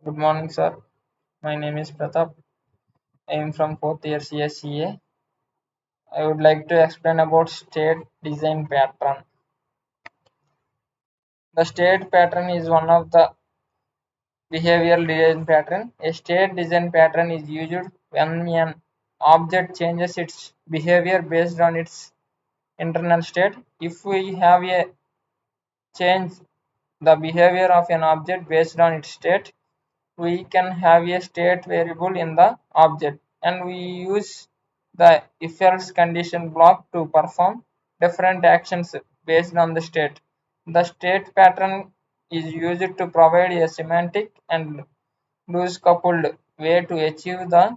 Good morning, sir. My name is Pratap. I am from fourth year CSCA. I would like to explain about state design pattern. The state pattern is one of the behavioral design pattern. A state design pattern is used when an object changes its behavior based on its internal state. If we have a change the behavior of an object based on its state, we can have a state variable in the object, and we use the if else condition block to perform different actions based on the state. The state pattern is used to provide a semantic and loose coupled way to achieve the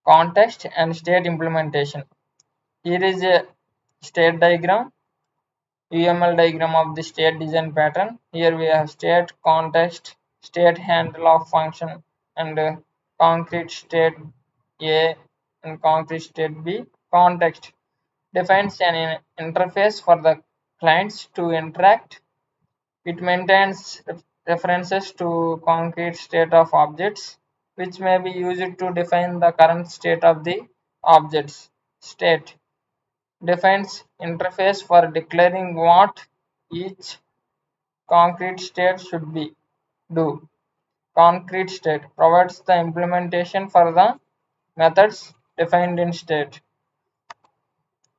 context and state implementation. Here is a state diagram, UML diagram of the state design pattern. Here we have state, context, state handle of function, and concrete state A and concrete state B. Context defines an interface for the clients to interact. It maintains references to concrete state of objects, which may be used to define the current state of the objects. State defines interface for declaring what each concrete state should be do. Concrete state provides the implementation for the methods defined in state.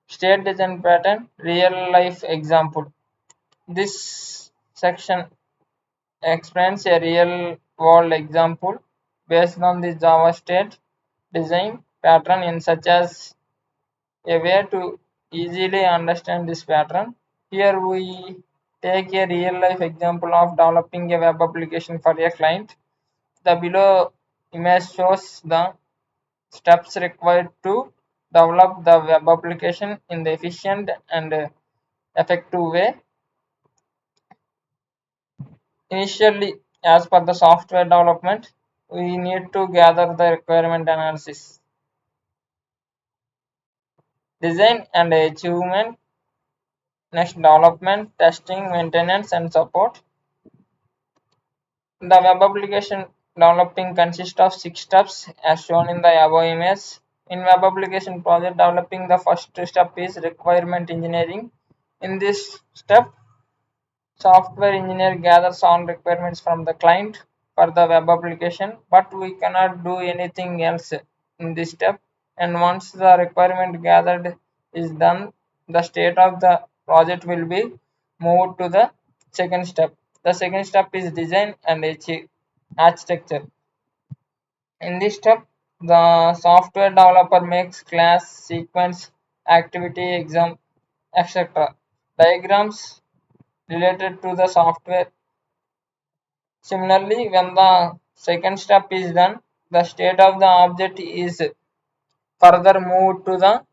State design pattern real life example. This section explains a real world example based on the Java state design pattern in such as a way to easily understand this pattern. Here we take a real life example of developing a web application for a client. The below image shows the steps required to develop the web application in the efficient and effective way. Initially, as per the software development, we need to gather the requirement analysis, design and achievement. Next, development, testing, maintenance, and support. The web application developing consists of 6 steps as shown in the above image. In web application project developing, the first step is requirement engineering. In this step, software engineer gathers all requirements from the client for the web application, but we cannot do anything else in this step. And once the requirement gathered is done, the state of the project will be moved to the second step. The second step is design and architecture. In this step, the software developer makes class, sequence, activity, exam, etc. diagrams related to the software. Similarly, when the second step is done, the state of the object is further moved to the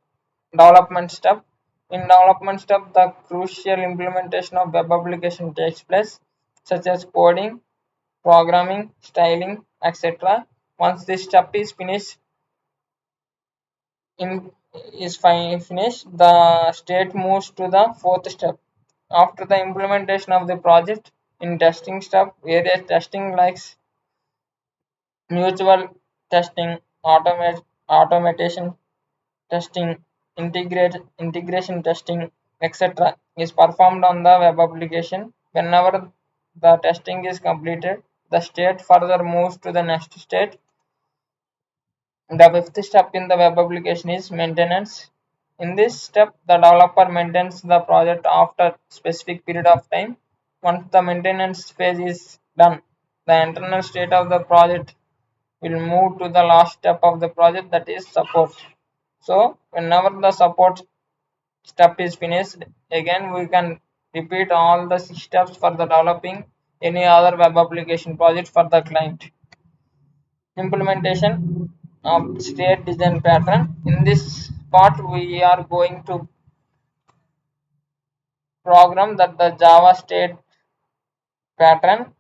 development step. In development step, the crucial implementation of web application takes place, such as coding, programming, styling, etc. Once this step is finished, the state moves to the fourth step. After the implementation of the project, in testing step, various testing like mutual testing, automation testing, integration testing, etc. is performed on the web application. Whenever the testing is completed, the state further moves to the next state. The fifth step in the web application is maintenance. In this step, the developer maintains the project after specific period of time. Once the maintenance phase is done, the internal state of the project will move to the last step of the project, that is support. So whenever the support step is finished, again we can repeat all the 6 steps for the developing any other web application project for the client. Implementation of state design pattern. In this part, we are going to program that the Java state pattern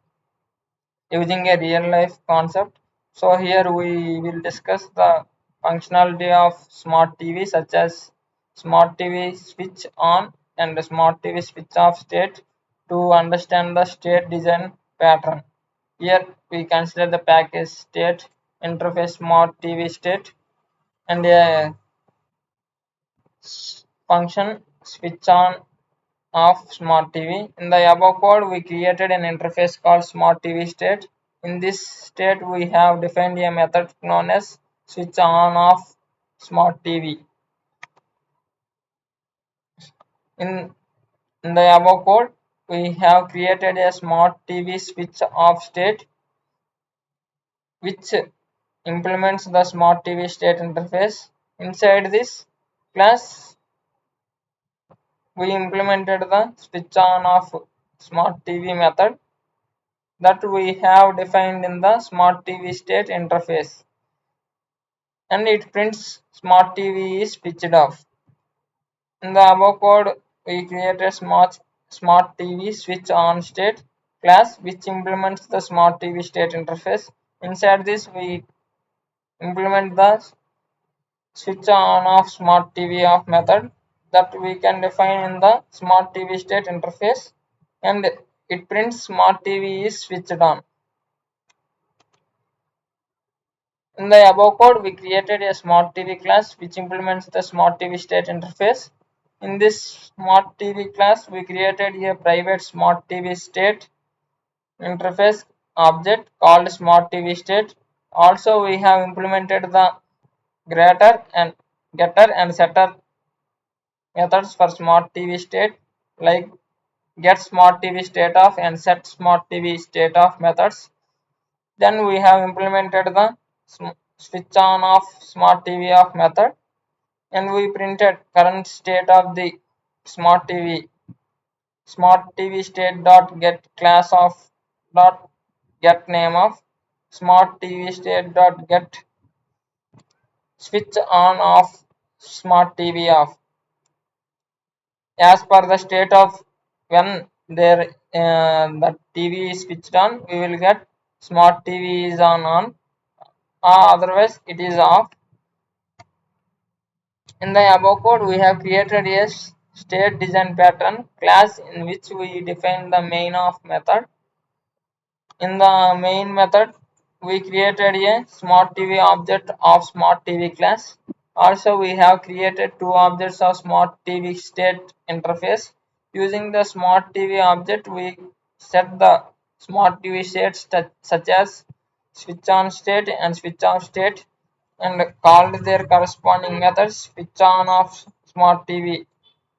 using a real life concept. So here we will discuss the functionality of smart TV, such as smart TV switch on and smart TV switch off state to understand the state design pattern. Here we consider the package state, interface smart TV state, and a function switch on off smart TV. In the above code, we created an interface called smart TV state. In this state, we have defined a method known as switch on off smart TV. In, in the above code, we have created a smart TV switch off state which implements the smart TV state interface. Inside this class, we implemented the switch on off smart TV method that we have defined in the smart TV state interface, and it prints smart TV is switched off. In the above code, we created smart TV switch on state class which implements the smart TV state interface. Inside this, we implement the switch on off smart TV off method that we can define in the smart TV state interface, and it prints smart TV is switched on. In the above code, we created a smart TV class which implements the smart TV state interface. In this smart TV class, we created a private smart TV state interface object called smart TV state. Also, we have implemented the getter and setter methods for smart TV state like get smart TV state of and set smart TV state of methods. Then we have implemented the switch on off smart TV off method, and we printed current state of the smart TV. Smart TV state dot get class of dot get name of smart TV state dot get switch on off smart TV off. As per the state of when the TV is switched on, we will get smart TV is on, otherwise it is off. In the above code, we have created a state design pattern class in which we define the main of method. In the main method, we created a smart TV object of smart TV class. Also, we have created two objects of smart TV state interface. Using the smart TV object, we set the smart TV states such as switch on state and switch off state, and called their corresponding methods switch on off smart TV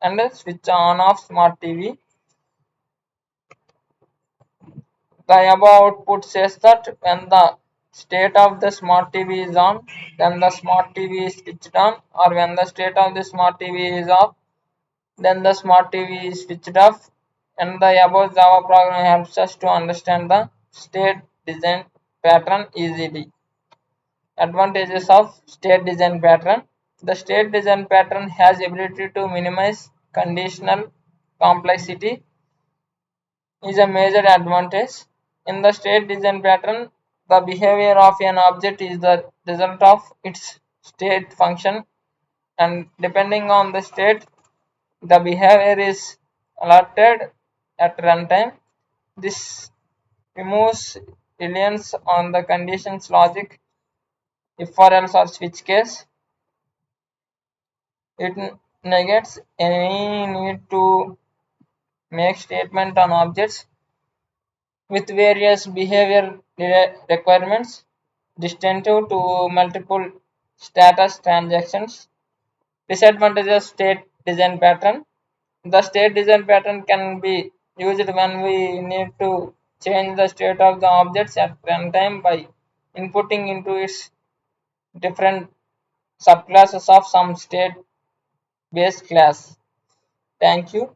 and switch on off smart TV. The above output says that when the state of the smart TV is on, then the smart TV is switched on, or when the state of the smart TV is off, then the smart TV is switched off. And the above Java program helps us to understand the state design pattern easily. Advantages of state design pattern. The state design pattern has ability to minimize conditional complexity is a major advantage. In the state design pattern, the behavior of an object is the result of its state function, and depending on the state, the behavior is alerted at runtime. This removes reliance on the conditions logic if for else or switch case. It negates any need to make statement on objects with various behavior requirements distinctive to multiple status transactions. Disadvantages of state design pattern. The state design pattern can be used when we need to change the state of the objects at runtime by inputting into its different subclasses of some state base class. Thank you.